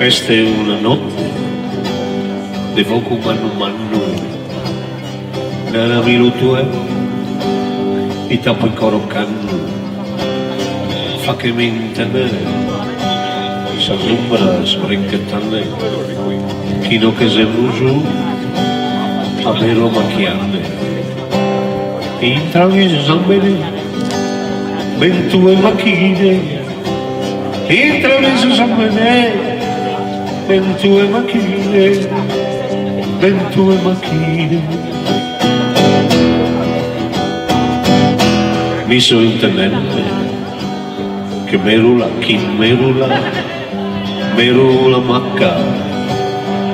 Questa è una notte di fuoco mannu nella minuto e tappo il coro canno fa che mi intendere sa zumbra sprinchettane chi no che se bruciò a vero macchiane intraviso zambene ventue macchine intraviso zambene ventue macchine mi sono intendente che merula chi merula macca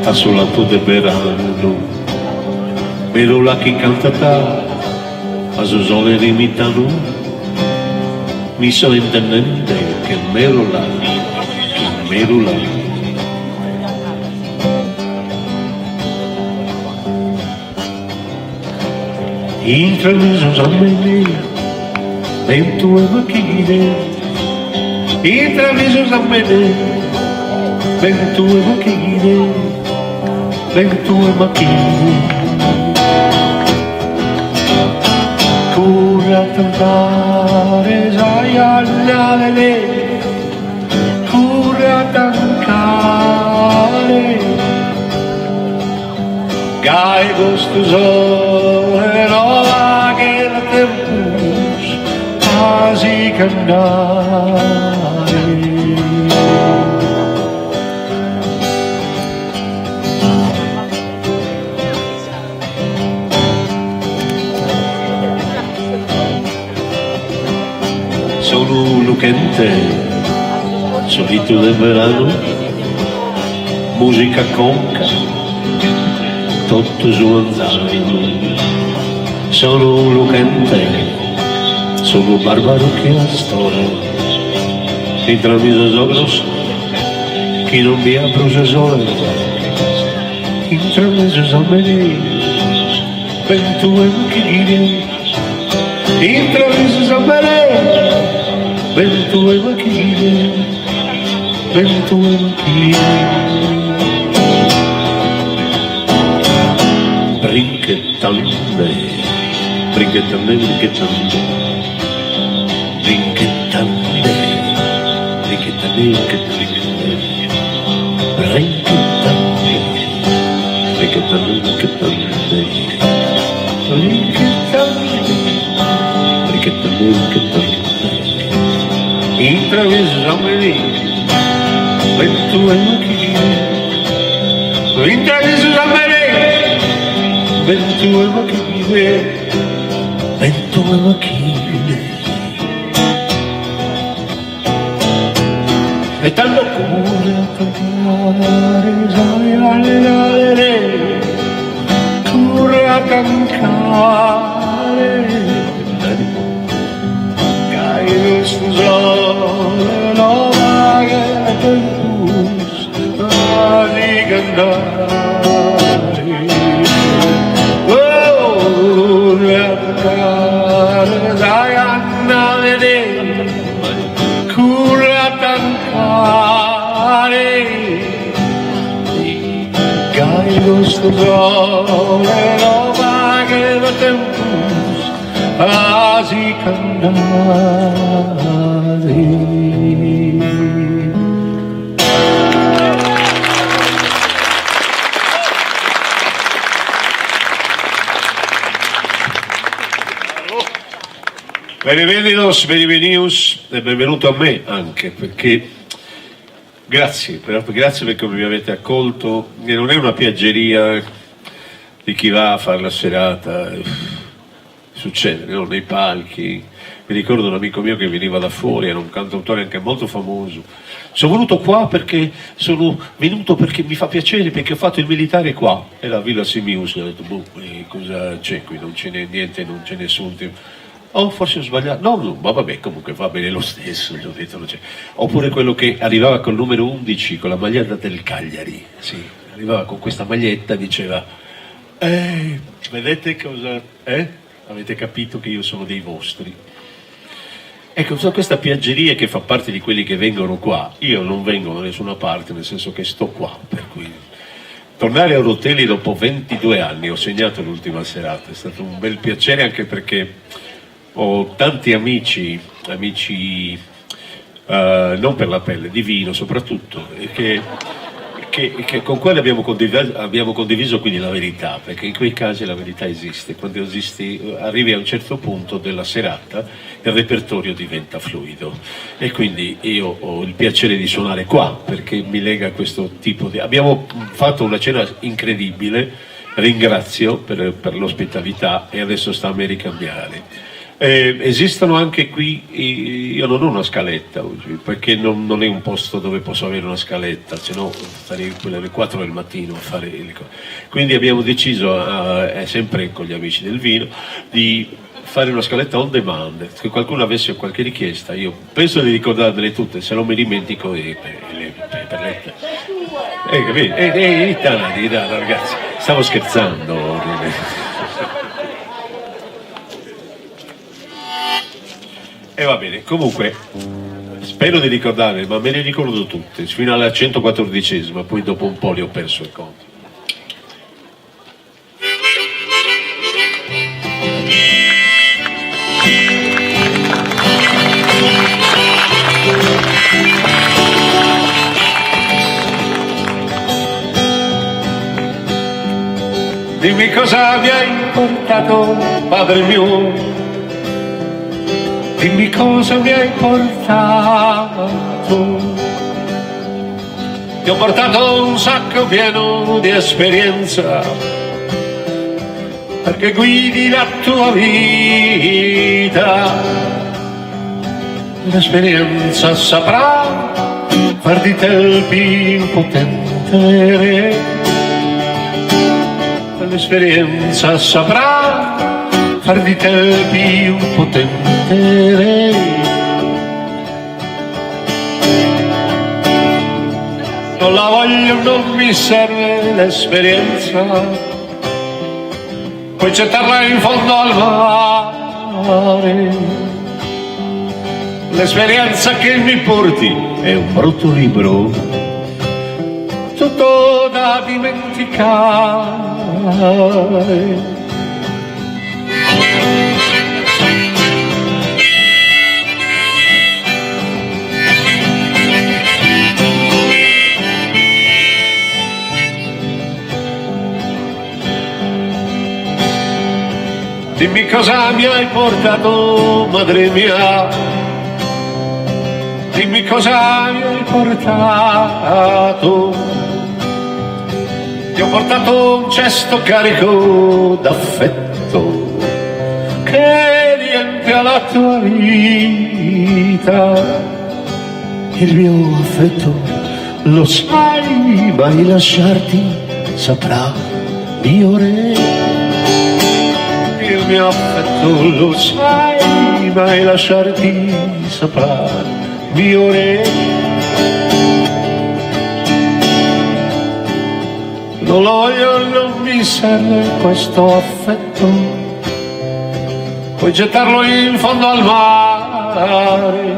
a solato de verano merula chi cantata a sole rimitano mi sono intendente che merula chi merula intraviso zammene ventue macchine intraviso zammene ventue macchine cura cantare sai all'alele cura cantare gai gostosore nova che la tempus quasi cantare sono lucente solito del verano musica conca tutto su andato sono lucente sono barbaro che la storia intraviso sogros chi non vi ha processore intraviso zammene ventue macchine intraviso zammene ventue macchine brinchettande intraviso zammene ventue macchine intraviso zammene ventue macchine e tanto cuore a cantare sai alle cuore a cantare caio sul sole no vaga tempus quasi cantare sai andare cura cantare caigo sul sole no vaga tempus quasi cantare benvenidos e benvenuto a me anche perché grazie perché mi avete accolto e non è una piaggeria di chi va a fare la serata, succede, no? Nei palchi. Mi ricordo un amico mio che veniva da fuori, era un cantautore anche molto famoso. Sono venuto qua perché mi fa piacere, perché ho fatto il militare qua, è la Villa Simius, ho detto, cosa c'è qui? Non c'è niente, non c'è nessun tempo. Oh, forse ho sbagliato, no, ma vabbè, comunque va bene lo stesso, gli ho detto, non c'è. Oppure quello che arrivava col numero 11, con la maglietta del Cagliari, sì, arrivava con questa maglietta, diceva, vedete cosa, avete capito che io sono dei vostri. Ecco, sono questa piaggeria che fa parte di quelli che vengono qua. Io non vengo da nessuna parte, nel senso che sto qua, per cui tornare a Ruoteli dopo 22 anni, ho segnato l'ultima serata, è stato un bel piacere anche perché ho tanti amici non per la pelle, di vino soprattutto, che con quelli abbiamo condiviso quindi la verità, perché in quei casi la verità esiste, quando arrivi a un certo punto della serata il repertorio diventa fluido e quindi io ho il piacere di suonare qua perché mi lega a questo tipo di... Abbiamo fatto una cena incredibile, ringrazio per l'ospitalità e adesso sta a me ricambiare. Esistono anche qui, io non ho una scaletta oggi, perché non è un posto dove posso avere una scaletta, se no sarei quelle alle 4 del mattino a fare le cose. Quindi abbiamo deciso, sempre con gli amici del vino, di fare una scaletta on demand, se qualcuno avesse qualche richiesta, io penso di ricordarle tutte, se non mi dimentico per lette. Ragazzi, stavo scherzando. E va bene, comunque spero di ricordarle, ma me le ricordo tutte, fino alla 114esima, poi dopo un po' le ho perso il conto. Dimmi cosa mi hai portato, padre mio. Dimmi cosa mi hai portato. Ti ho portato un sacco pieno di esperienza, perché guidi la tua vita. L'esperienza saprà far di te il più potente re. L'esperienza saprà far di te il più potente re. Non la voglio, non mi serve l'esperienza, puoi gettarla in fondo al mare. L'esperienza che mi porti è un brutto libro, tutto da dimenticare. Dimmi cosa mi hai portato, madre mia. Dimmi cosa mi hai portato. Ti ho portato un cesto carico d'affetto che riempie la tua vita. Il mio affetto lo sai, mai lasciarti saprà, mio re. Il mio affetto lo sai, mai lasciarti saprà, mio re. Non lo voglio, non mi serve questo affetto, puoi gettarlo in fondo al mare.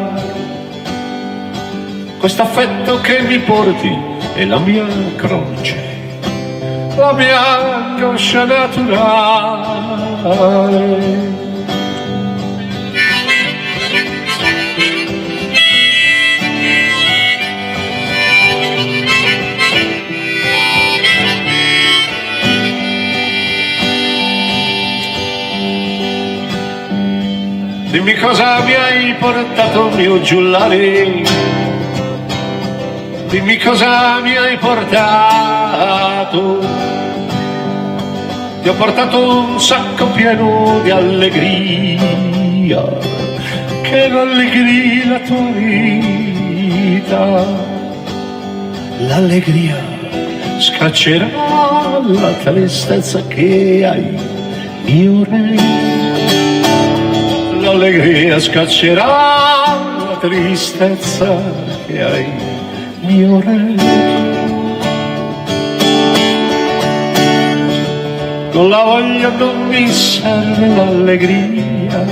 Questo affetto che mi porti è la mia croce, la mia angoscia naturale. Dimmi cosa mi hai portato, mio giullare. Dimmi cosa mi hai portato. Ti ho portato un sacco pieno di allegria, che rallegri la tua vita. L'allegria scaccerà la tristezza che hai, mio re. L'allegria scaccerà la tristezza che hai, mio re. Non la voglio, non mi serve l'allegria,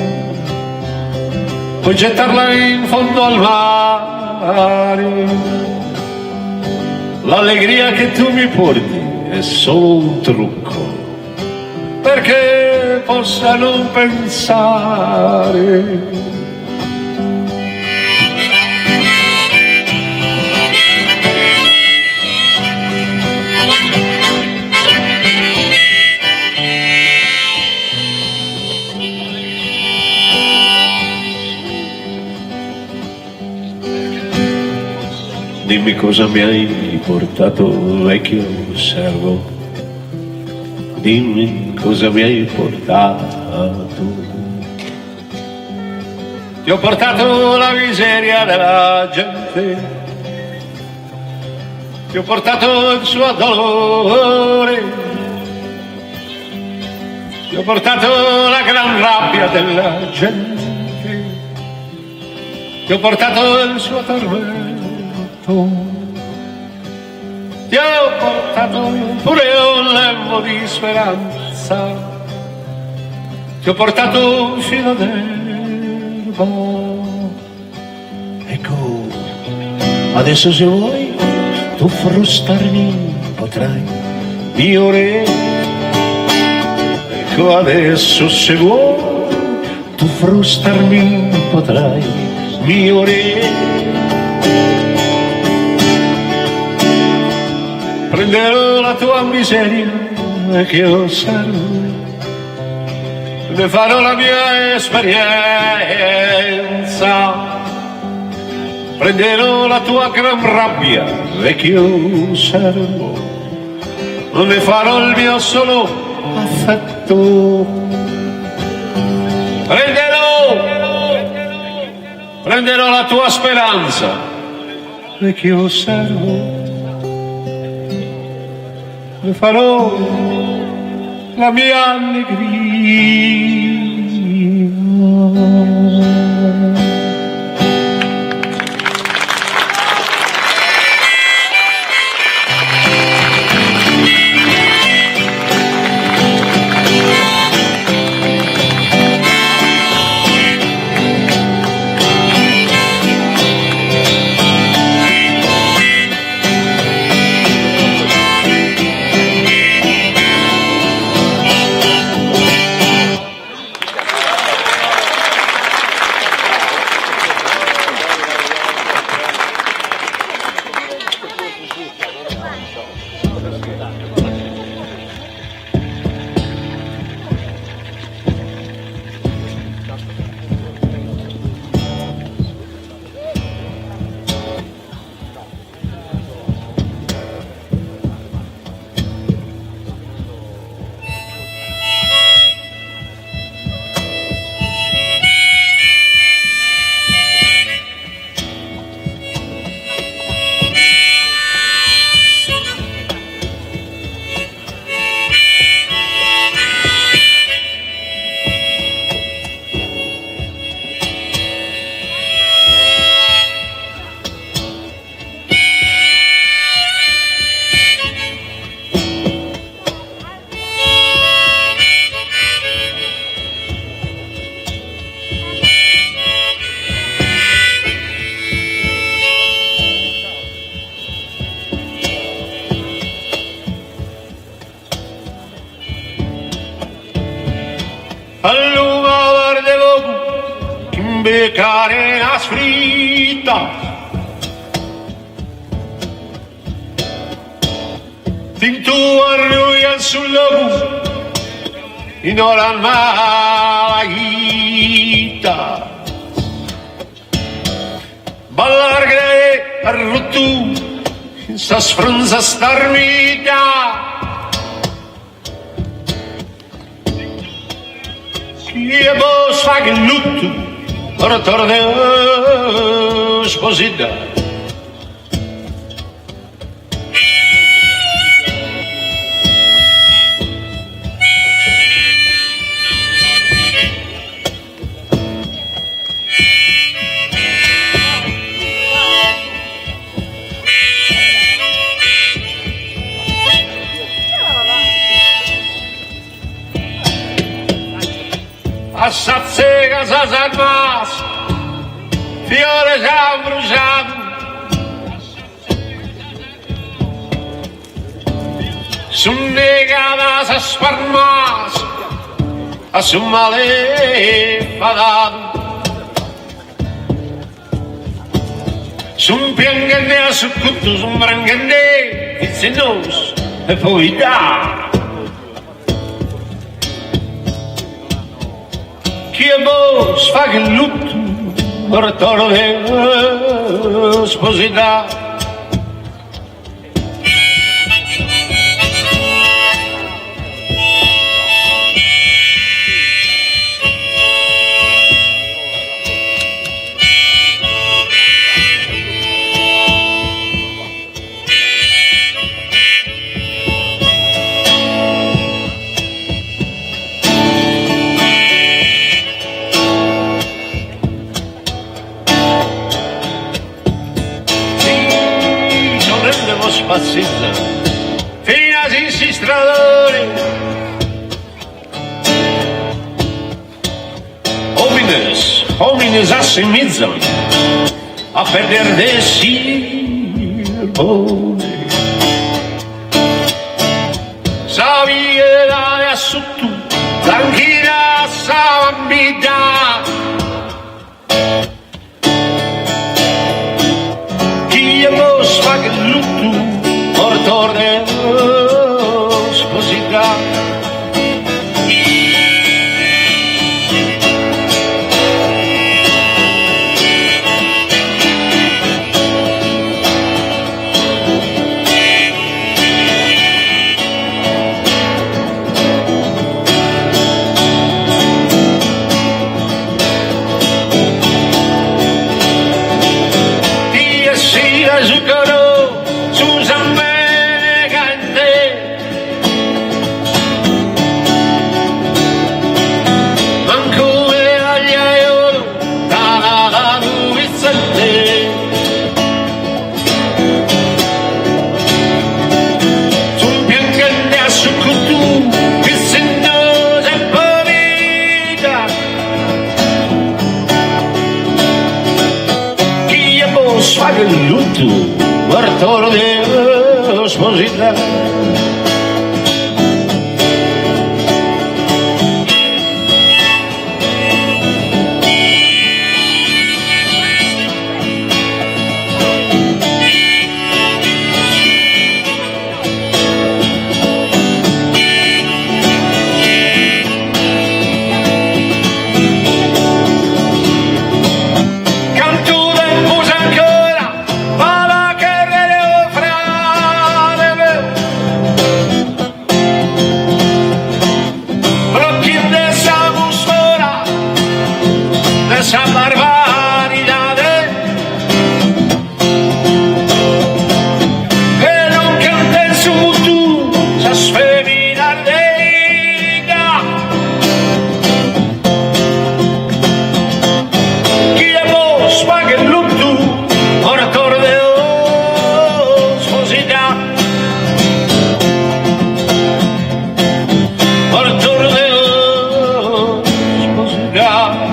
puoi gettarla in fondo al mare. L'allegria che tu mi porti è solo un trucco perché possa non pensare. Dimmi cosa mi hai portato, vecchio servo. Dimmi cosa mi hai portato. Ti ho portato la miseria della gente, ti ho portato il suo dolore, ti ho portato la gran rabbia della gente, ti ho portato il suo tormento. Ti ho portato pure un lembo di speranza, ti ho portato un filo d'erba. Ecco, adesso se vuoi tu frustarmi potrai, mio re. Ecco, adesso se vuoi tu frustarmi potrai, mio re. Prenderò la tua miseria che osservo, ne farò la mia esperienza. Prenderò la tua gran rabbia vecchio servo, ne farò il mio solo affetto. Prenderò la tua speranza vecchio servo, ne farò la mia allegria. Beccare la sfritta, tinto arroia sull'uomo in ora malaita, ballar grede arrutu sa sfronza starmita. Chi è boss fa che lutto torna sposita. A sazzega sa salmas fiore già bruciato, su negata si sparmasa, a su male pagato. Sun piangende, su tutto, sun brangende, il senos e poi da. Chi è vos fa che lutto, portoro di sposità. Spazzetta, fino a si stradone, homines assimizzano a perdere silbone. Savia su tu, tranquilla savambita, chi è vos fa che lutto, portore sposità. Dio sia zucchero, Susan Benegante, manco e agliaiolo, da Luizzante. Sul piangente a succutu, che sento sempre vita, chi è vos fa che lutto, Bartolo di sposità. Canto del muso ancora, va che ve ne offrare, blocchi dessa atmosfera, dessa barbaridade, che non canta il suo mutu, sa sfeminare. Chi è vos fa che lutto, portore di sposità, portore di sposità.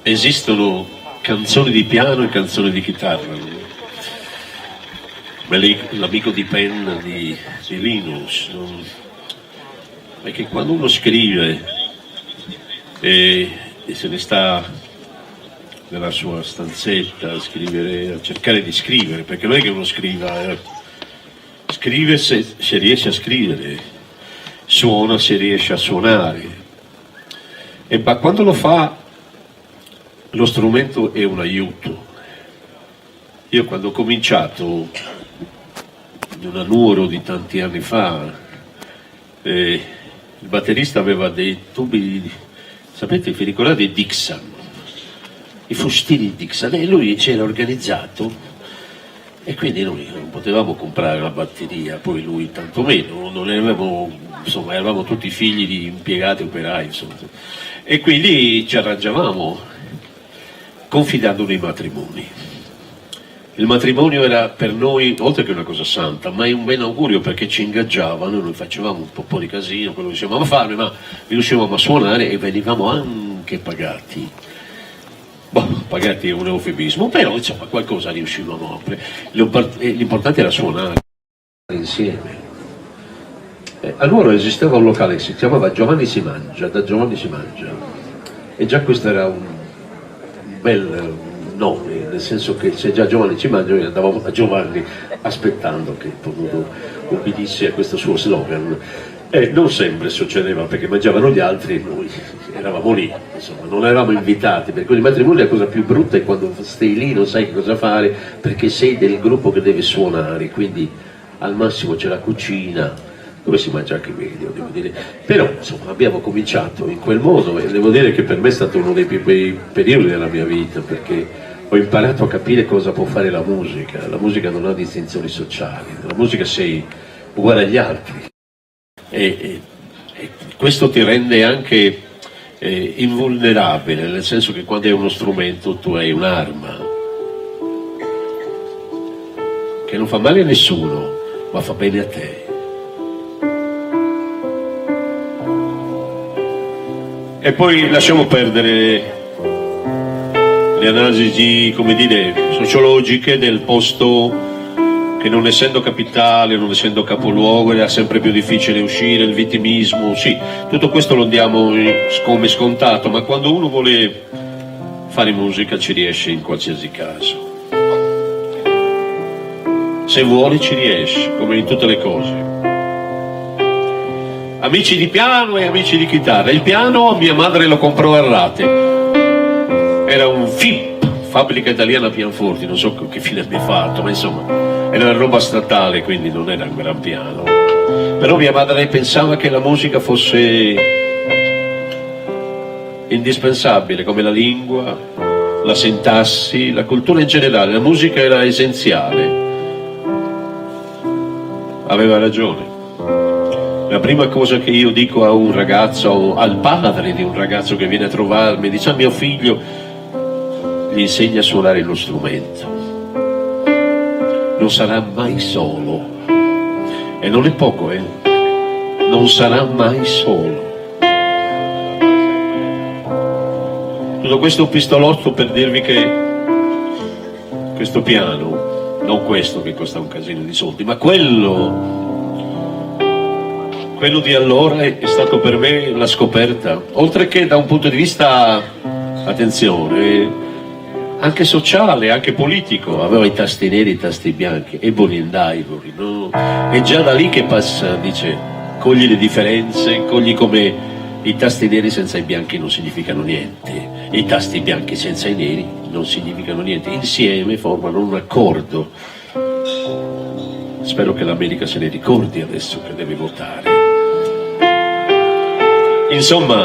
Esistono canzoni di piano e canzoni di chitarra. L'amico di penna di Linus, perché quando uno scrive e se ne sta nella sua stanzetta a scrivere, a cercare di scrivere, perché non è che uno scriva, scrive se riesce a scrivere, suona se riesce a suonare, ma quando lo fa lo strumento è un aiuto. Io quando ho cominciato, in una Nuoro di tanti anni fa, il batterista aveva dei tubi, sapete, vi ricordate i Dixon, i fustini Dixon, e lui ci era organizzato e quindi noi non potevamo comprare la batteria, poi lui tantomeno, non avevamo, insomma, eravamo tutti figli di impiegati operai, insomma, e quindi ci arrangiavamo confidando nei matrimoni. Il matrimonio era per noi, oltre che una cosa santa, ma è un ben augurio perché ci ingaggiavano, noi facevamo un po' di casino, quello che riuscivamo a fare, ma riuscivamo a suonare e venivamo anche pagati. Pagati è un eufemismo, però insomma qualcosa riuscivamo a fare. L'importante era suonare insieme. Allora esisteva un locale che si chiamava Giovanni si mangia, da Giovanni si mangia, e già questo era un bel nome, nel senso che se già Giovanni ci mangia noi andavamo a Giovanni aspettando che ubbidisse a questo suo slogan. Non sempre succedeva perché mangiavano gli altri e noi eravamo lì, insomma, non eravamo invitati, perché il matrimonio la cosa più brutta è quando stai lì non sai che cosa fare perché sei del gruppo che deve suonare, quindi al massimo c'è la cucina dove si mangia anche meglio, devo dire. Però insomma abbiamo cominciato in quel modo e devo dire che per me è stato uno dei più bei periodi della mia vita, perché ho imparato a capire cosa può fare la musica non ha distinzioni sociali, la musica sei uguale agli altri. E questo ti rende anche invulnerabile, nel senso che quando hai uno strumento tu hai un'arma che non fa male a nessuno ma fa bene a te. E poi lasciamo perdere le analisi, come dire, sociologiche del posto che, non essendo capitale, non essendo capoluogo, era sempre più difficile uscire, il vittimismo, sì, tutto questo lo diamo come scontato, ma quando uno vuole fare musica ci riesce in qualsiasi caso. Se vuole ci riesce, come in tutte le cose. Amici di piano e amici di chitarra. Il piano mia madre lo comprò a rate, era un FIP, Fabbrica Italiana Pianoforti, non so che fine abbia fatto, ma insomma era roba statale, quindi non era un gran piano. Però mia madre pensava che la musica fosse indispensabile, come la lingua, la sintassi, la cultura in generale. La musica era essenziale. Aveva ragione. La prima cosa che io dico a un ragazzo, o al padre di un ragazzo che viene a trovarmi, dice: a mio figlio gli insegna a suonare lo strumento, non sarà mai solo, e non è poco, non sarà mai solo. Tutto questo pistolotto per dirvi che questo piano, non questo che costa un casino di soldi, ma quello di allora è stato per me la scoperta, oltre che da un punto di vista, attenzione, anche sociale, anche politico. Aveva i tasti neri e i tasti bianchi, Ebony and Ivory, no? È già da lì che passa, dice, cogli le differenze, cogli come i tasti neri senza i bianchi non significano niente, i tasti bianchi senza i neri non significano niente, insieme formano un accordo. Spero che l'America se ne ricordi adesso che deve votare. Insomma,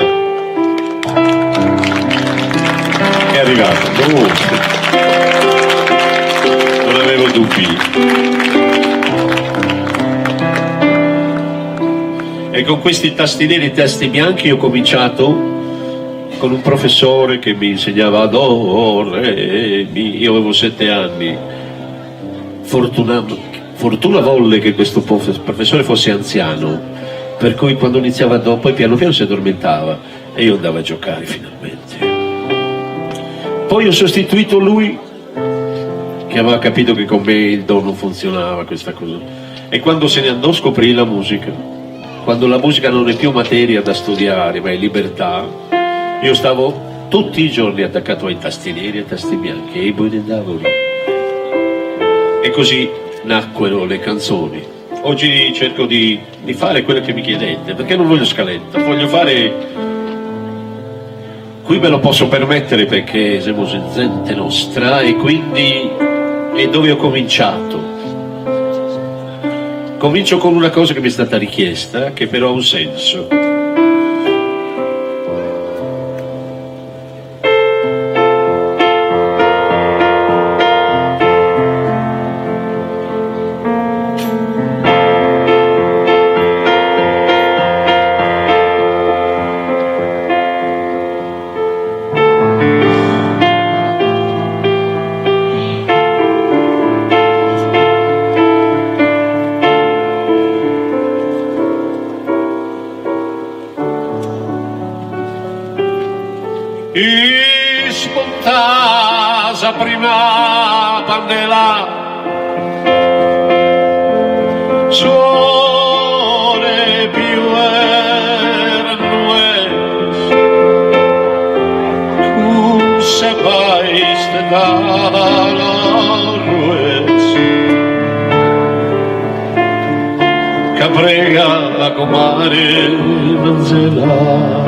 è arrivato, non avevo dubbi. E con questi tasti neri e tasti bianchi ho cominciato con un professore che mi insegnava do, re, mi. Io avevo 7 anni. Fortuna volle che questo professore fosse anziano, per cui quando iniziava do, poi piano piano si addormentava e io andavo a giocare finalmente. Poi ho sostituito lui, che aveva capito che con me il do non funzionava, questa cosa, e quando se ne andò scoprì la musica. Quando la musica non è più materia da studiare ma è libertà, io stavo tutti i giorni attaccato ai tasti neri e ai tasti bianchi, e i buoni andavano. E così nacquero le canzoni. Oggi cerco di fare quello che mi chiedete, perché non voglio scaletta, voglio fare... Qui me lo posso permettere perché siamo gente nostra e quindi è dove ho cominciato. Comincio con una cosa che mi è stata richiesta, che però ha un senso. I spontasa prima pandela suore più ernues cum sepais de rues caprega a comare manzela.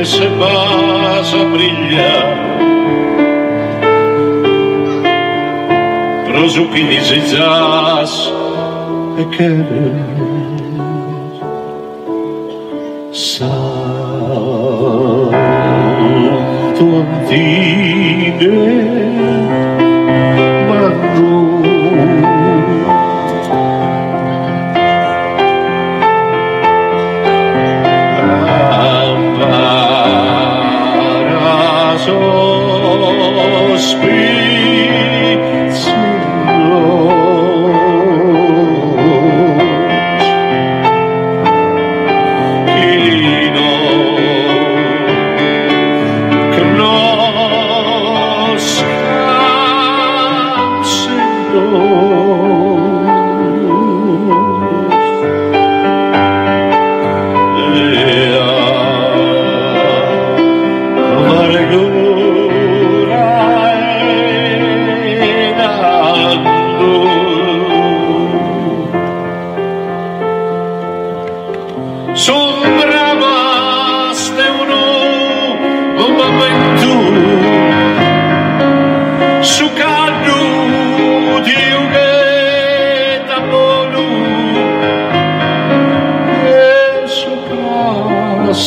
Se vas a brillar prosupin desejás de querer santo antine manu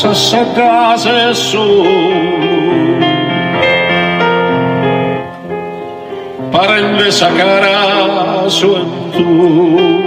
se case su parende sacara su en tu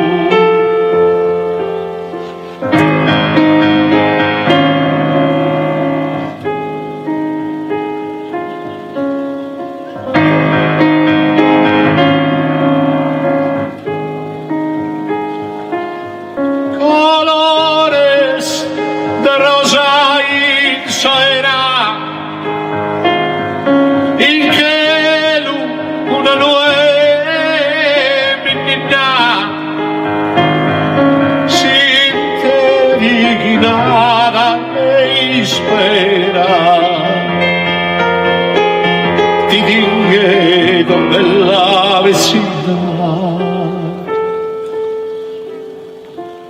ti dingue con bella vecina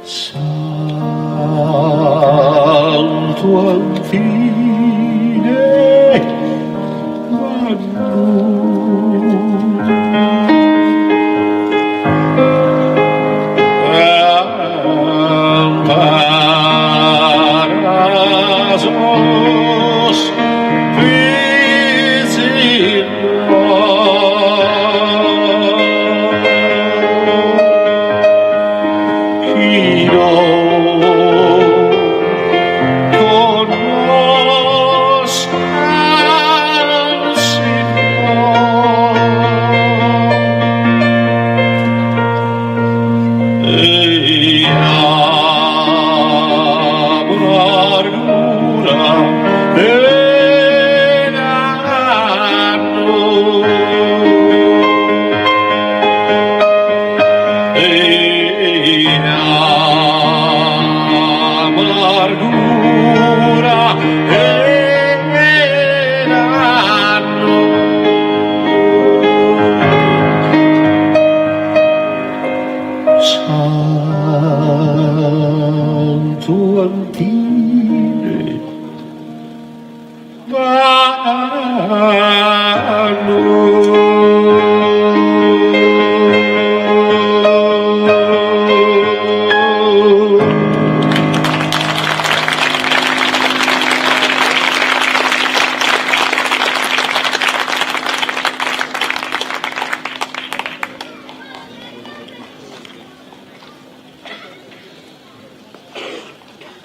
santo antine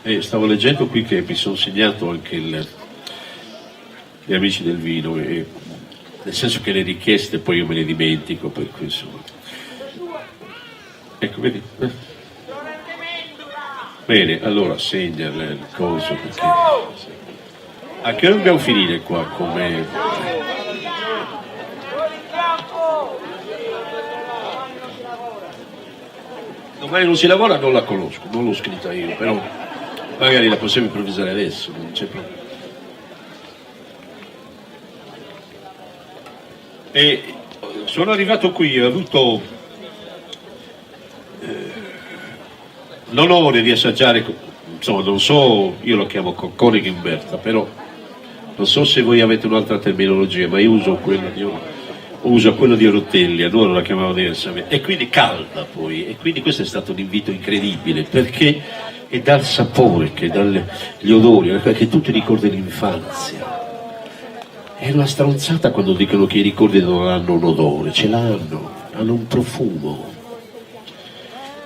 E stavo leggendo qui che mi sono segnato anche gli amici del vino, nel senso che le richieste poi io me le dimentico, per cui insomma. Ecco, vedi? Bene, allora segnala il coso perché. A che ora dobbiamo finire qua come. Domani non si lavora, non la conosco, non l'ho scritta io, però magari la possiamo improvvisare adesso, non c'è problema. E sono arrivato qui, ho avuto l'onore di assaggiare, insomma non so, io lo chiamo Coccone Gimberta, però non so se voi avete un'altra terminologia, ma io uso quello di Rotelli, allora la chiamavo diversamente, e quindi calda poi, e quindi questo è stato un invito incredibile, perché è dal sapore, che dagli odori, perché tu ti ricordi l'infanzia. È una stronzata quando dicono che i ricordi non hanno un odore, ce l'hanno, hanno un profumo.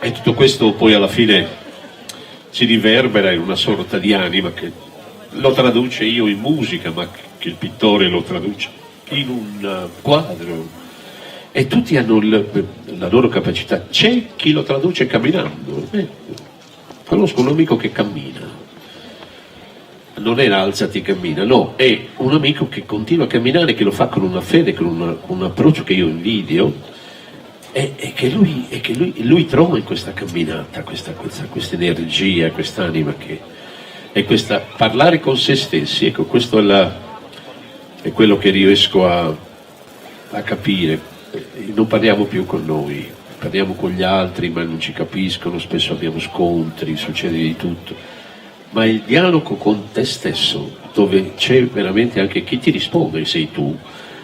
E tutto questo poi alla fine si riverbera in una sorta di anima che lo traduce io in musica, ma che il pittore lo traduce in un quadro. E tutti hanno la loro capacità. C'è chi lo traduce camminando. Conosco un amico che cammina. Non è alzati e cammina, no, è un amico che continua a camminare, che lo fa con una fede, con un approccio che io invidio, e che lui trova in questa camminata, questa energia, quest'anima che è questa, parlare con se stessi, ecco, questo è quello che riesco a capire. Non parliamo più con noi, parliamo con gli altri, ma non ci capiscono, spesso abbiamo scontri, succede di tutto. Ma il dialogo con te stesso, dove c'è veramente anche chi ti risponde, sei tu,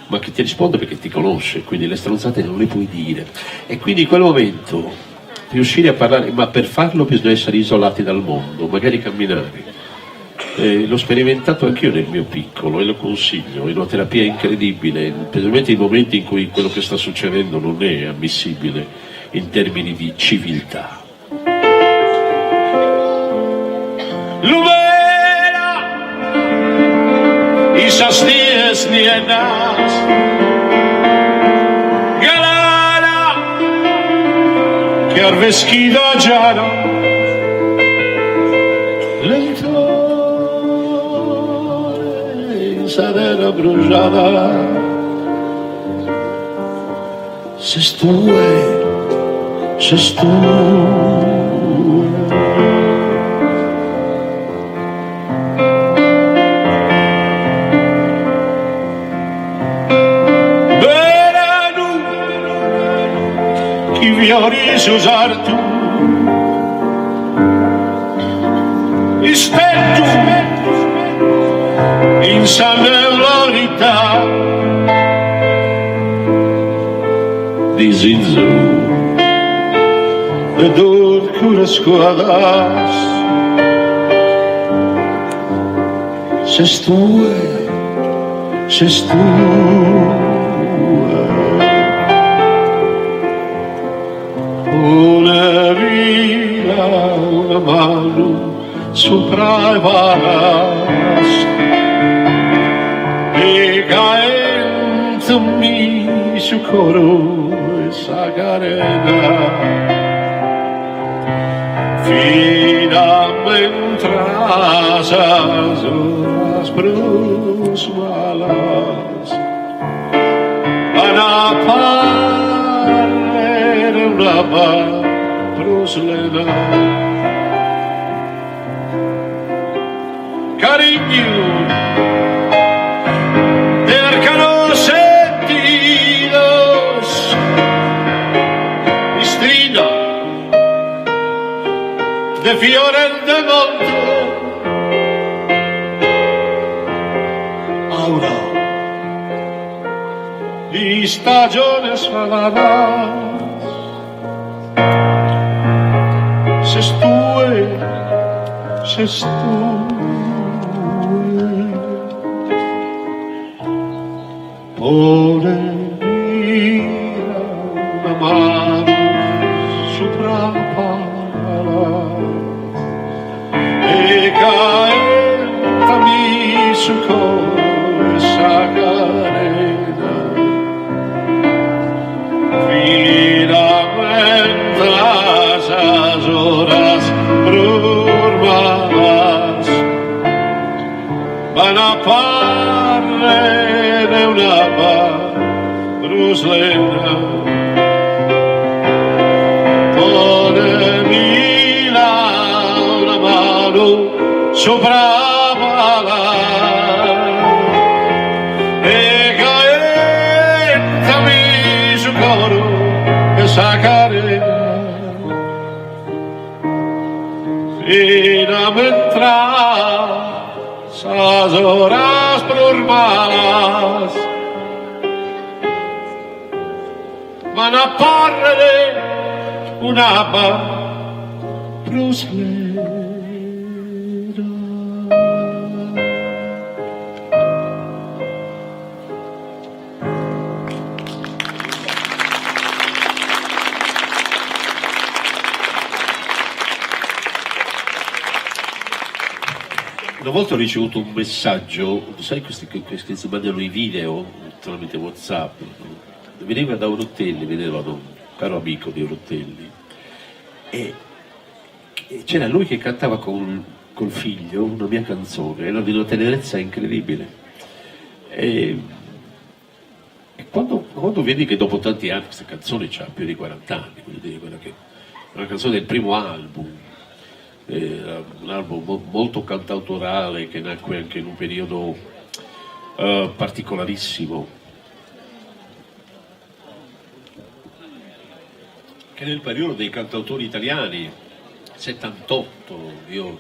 ma chi ti risponde perché ti conosce, quindi le stronzate non le puoi dire. E quindi in quel momento riuscire a parlare, ma per farlo bisogna essere isolati dal mondo, magari camminare. L'ho sperimentato anch'io nel mio piccolo e lo consiglio, è una terapia incredibile, specialmente in momenti in cui quello che sta succedendo non è ammissibile in termini di civiltà. Lumera, isas dies nienas, galana, que ar vestido llano, lentore, sadera bruciata, ses tue. Fiori usar tu ispetto in sanellalità di Zinzu ed orcura squadras ses tue una via, una mano sopra il varas e caendomi su coro e sagarena finalmente asas las brusmalas anapar una proslena cariño cercano sentidos istrina de fiores de monte aura di stagione saladas ses tue pone via una mano sopra la pala e su questa carena, finalmente las horas brurmadas van a parre de una bruslena. Sopra bala e caettami su coro e sacarena fino a entrar esas horas brurmadas van a parre una bruslena. Una volta ho ricevuto un messaggio, sai questi che si mandano i video tramite WhatsApp, veniva da Orottelli, veniva da un caro amico di Orottelli, e c'era lui che cantava col figlio una mia canzone, era di una tenerezza incredibile. E quando vedi che dopo tanti anni questa canzone ha più di 40 anni, voglio dire, quella che è una canzone del primo album, un album molto cantautorale che nacque anche in un periodo particolarissimo, che nel periodo dei cantautori italiani 78, io